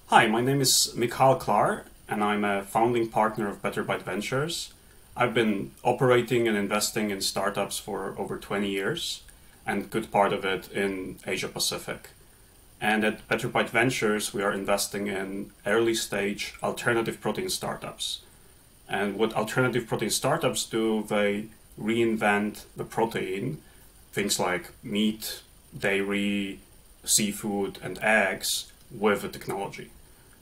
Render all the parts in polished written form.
Hi, my name is Michal Klar, and I'm a founding partner of Beterbaitventures. I've been operating and investing in startups for over 20 years, and a good part of it in Asia Pacific. And at Beterbaitventures, we are investing in early stage alternative protein startups. And what alternative protein startups do, they reinvent the protein, things like meat, dairy, seafood, and eggs, with the technology.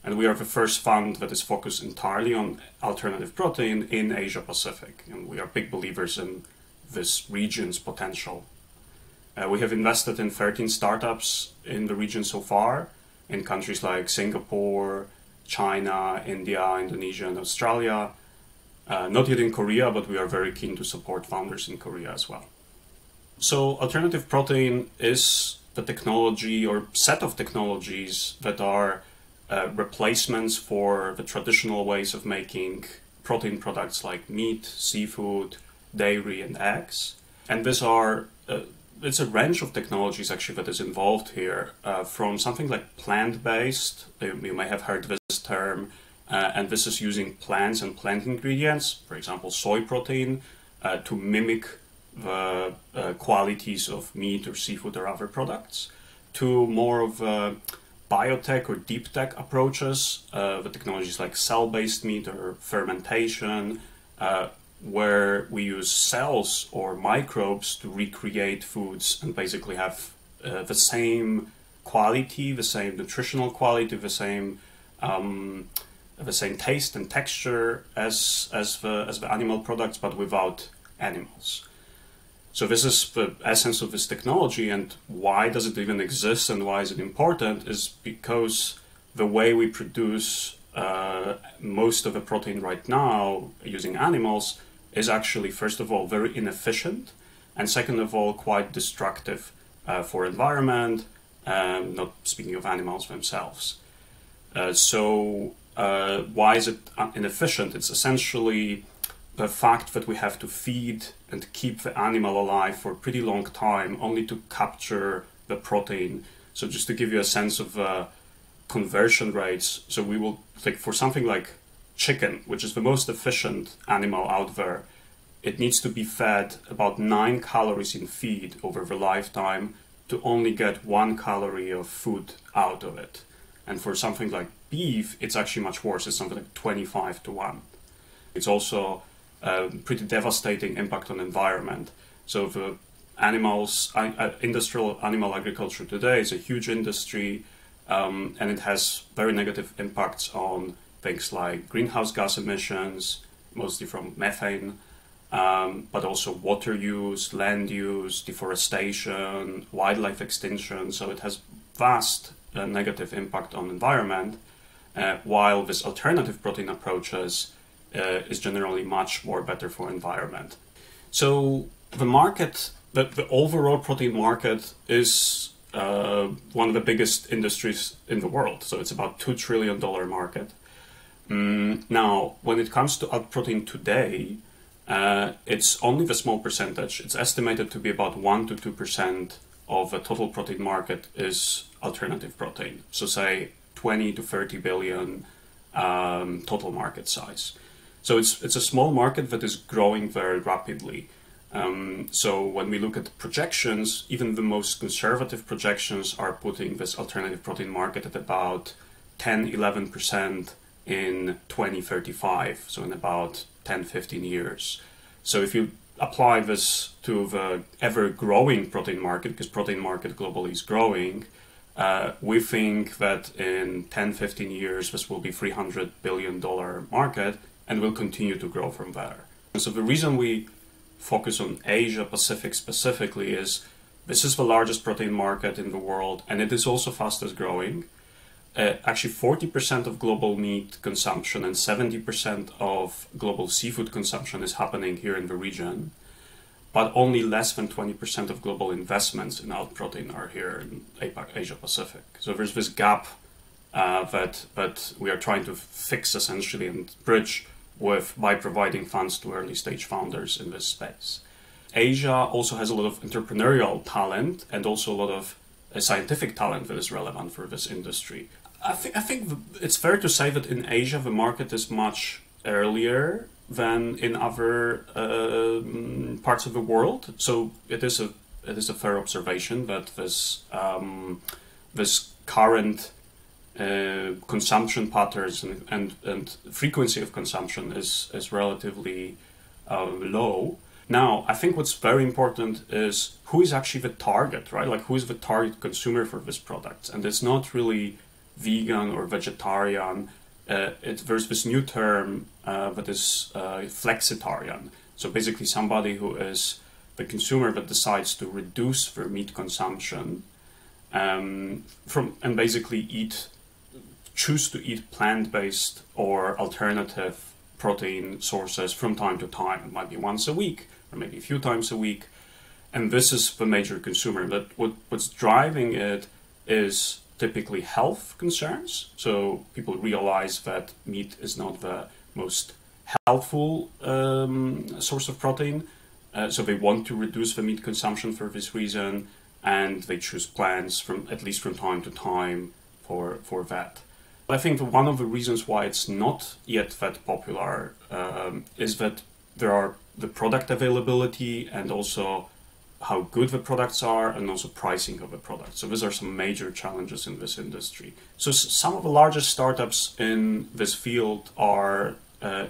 And we are the first fund that is focused entirely on alternative protein in Asia Pacific. And we are big believers in this region's potential. We have invested in 13 startups in the region so far, in countries like Singapore, China, India, Indonesia, and Australia. Not yet in Korea, but we are very keen to support founders in Korea as well. So alternative protein is the technology or set of technologies that are replacements for the traditional ways of making protein products like meat, seafood, dairy, and eggs. And these are it's a range of technologies actually that is involved here, from something like plant-based. You may have heard this term, and this is using plants and plant ingredients, for example soy protein, to mimic the qualities of meat or seafood or other products, to more of biotech or deep tech approaches, the technologies like cell-based meat or fermentation, where we use cells or microbes to recreate foods and basically have the same quality, the same nutritional quality, the same taste and texture as the animal products, but without animals. So this is the essence of this technology, and why does it even exist and why is it important is because the way we produce most of the protein right now using animals is actually, first of all, very inefficient, and second of all, quite destructive for environment, not speaking of animals themselves. So why is it inefficient? It's essentially the fact that we have to feed and keep the animal alive for a pretty long time only to capture the protein. So just to give you a sense of conversion rates, so we will, like for something like chicken, which is the most efficient animal out there, it needs to be fed about 9 calories in feed over the lifetime to only get 1 calorie of food out of it. And for something like beef, it's actually much worse. It's something like 25 to 1. It's also pretty devastating impact on environment. So the animals, industrial animal agriculture today is a huge industry, and it has very negative impacts on things like greenhouse gas emissions, mostly from methane, but also water use, land use, deforestation, wildlife extinction. So it has vast negative impact on environment, while this alternative protein approaches is generally much more better for environment. So the market, the overall protein market is one of the biggest industries in the world. So it's about $2 trillion market. Now, when it comes to protein today, it's only the small percentage. It's estimated to be about 1 to 2% of the total protein market is alternative protein. So say 20 to 30 billion total market size. So it's a small market that is growing very rapidly. So when we look at the projections, even the most conservative projections are putting this alternative protein market at about 10-11% in 2035, so in about 10-15 years. So if you apply this to the ever-growing protein market, because protein market globally is growing, we think that in 10-15 years this will be $300 billion market, and will continue to grow from there. And so the reason we focus on Asia Pacific specifically is this is the largest protein market in the world, and it is also fastest growing. Actually 40% of global meat consumption and 70% of global seafood consumption is happening here in the region, but only less than 20% of global investments in alt protein are here in Asia Pacific. So there's this gap that we are trying to fix essentially and bridge by providing funds to early stage founders in this space. Asia also has a lot of entrepreneurial talent and also a lot of scientific talent that is relevant for this industry. I think it's fair to say that in Asia the market is much earlier than in other parts of the world. So it is a fair observation that this current consumption patterns and frequency of consumption is relatively low. Now, I think what's very important is who is actually the target, right? Like, who is the target consumer for this product? And it's not really vegan or vegetarian. There's this new term that is flexitarian. So basically somebody who is the consumer that decides to reduce their meat consumption and basically choose to eat plant-based or alternative protein sources from time to time. It might be once a week or maybe a few times a week. And this is the major consumer. But what's driving it is typically health concerns. So people realize that meat is not the most healthful source of protein. So they want to reduce the meat consumption for this reason, and they choose plants at least from time to time for that. I think one of the reasons why it's not yet that popular is that there are the product availability and also how good the products are, and also pricing of the product. So these are some major challenges in this industry. So some of the largest startups in this field are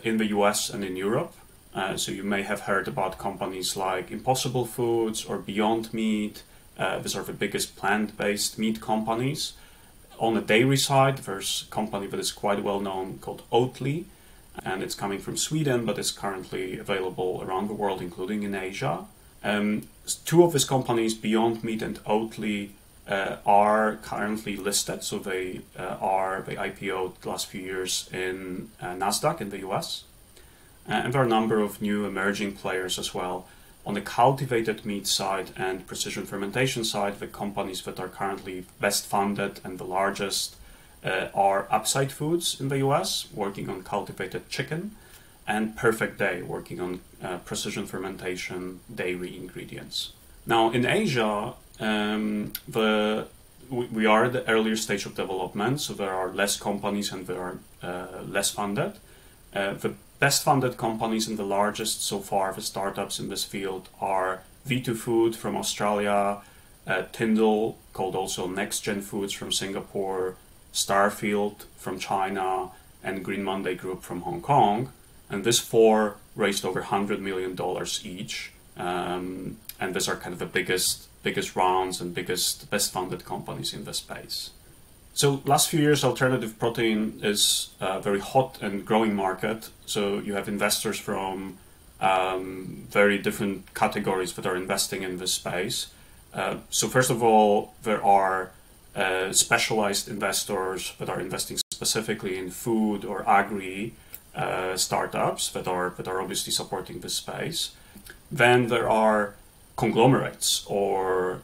in the US and in Europe. So you may have heard about companies like Impossible Foods or Beyond Meat. These are the biggest plant-based meat companies. On the dairy side, there's a company that is quite well known called Oatly, and it's coming from Sweden, but it's currently available around the world, including in Asia. Two of these companies, Beyond Meat and Oatly, are currently listed. So they IPO'd the last few years in NASDAQ in the US. And there are a number of new emerging players as well. On the cultivated meat side and precision fermentation side, the companies that are currently best funded and the largest are Upside Foods in the US, working on cultivated chicken, and Perfect Day, working on precision fermentation dairy ingredients. Now in Asia, we are at the earlier stage of development, so there are less companies and there are less funded. The best funded companies and the largest so far, the startups in this field, are V2 Food from Australia, Tyndall, called also Next Gen Foods from Singapore, Starfield from China, and Green Monday Group from Hong Kong. And these four raised over $100 million each. And these are kind of the biggest rounds and best funded companies in the space. So last few years, alternative protein is a very hot and growing market. So you have investors from very different categories that are investing in this space. So first of all, there are specialized investors that are investing specifically in food or agri startups that are obviously supporting this space. Then there are conglomerates or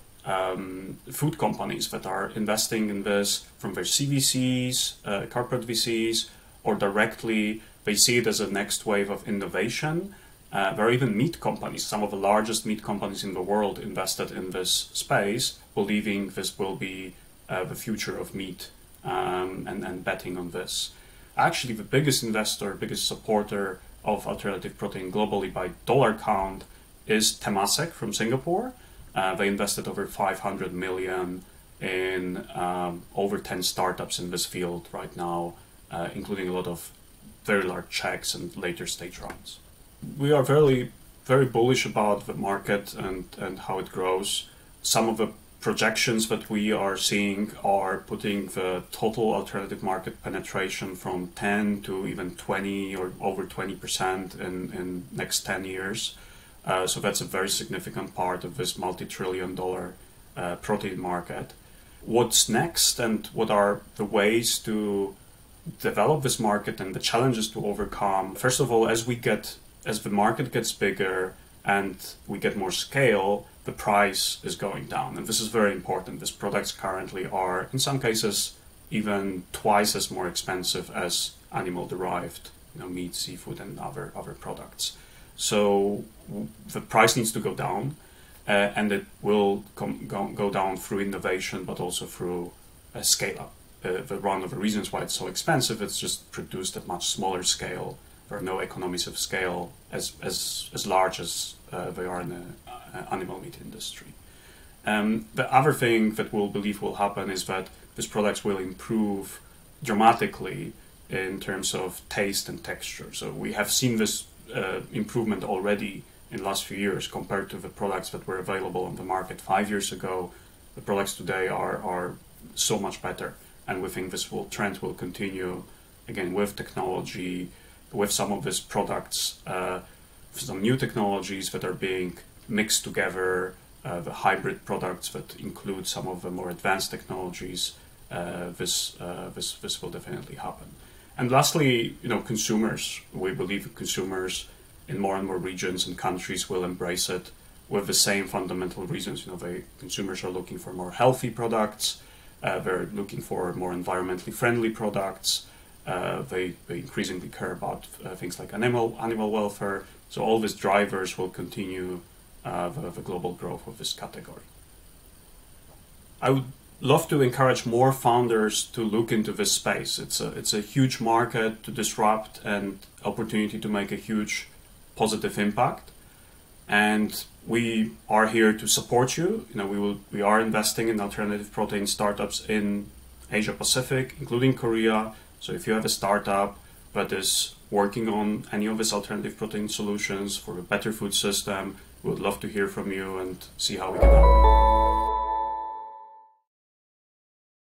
food companies that are investing in this from their CVCs, corporate VCs, or directly they see it as a next wave of innovation. There are even meat companies, some of the largest meat companies in the world invested in this space, believing this will be the future of meat and betting on this. Actually, the biggest investor, biggest supporter of alternative protein globally by dollar count is Temasek from Singapore. They invested over $500 million in over 10 startups in this field right now, including a lot of very large checks and later stage rounds. We are very, very bullish about the market and how it grows. Some of the projections that we are seeing are putting the total alternative market penetration from 10 to even 20 or over 20% in next 10 years. So that's a very significant part of this multi-trillion-dollar protein market. What's next and what are the ways to develop this market and the challenges to overcome? First of all, as the market gets bigger and we get more scale, the price is going down. And this is very important. These products currently are, in some cases, even twice as more expensive as animal-derived meat, seafood, and other products. So the price needs to go down, and it will go down through innovation, but also through a scale-up. one of the reasons why it's so expensive. It's just produced at much smaller scale. There are no economies of scale as large as they are in the animal meat industry. The other thing that we'll believe will happen is that these products will improve dramatically in terms of taste and texture. So we have seen this improvement already in the last few years compared to the products that were available on the market 5 years ago. The products today are so much better, and we think this trend will continue again with technology, with some of these products, some new technologies that are being mixed together, the hybrid products that include some of the more advanced technologies. This will definitely happen. And lastly, consumers. We believe consumers in more and more regions and countries will embrace it with the same fundamental reasons. Consumers are looking for more healthy products. They're looking for more environmentally friendly products. They increasingly care about things like animal welfare. So all these drivers will continue the global growth of this category. I would love to encourage more founders to look into this space. It's a huge market to disrupt and opportunity to make a huge positive impact. And we are here to support you. We are investing in alternative protein startups in Asia Pacific, including Korea. So if you have a startup that is working on any of these alternative protein solutions for a better food system, we would love to hear from you and see how we can help.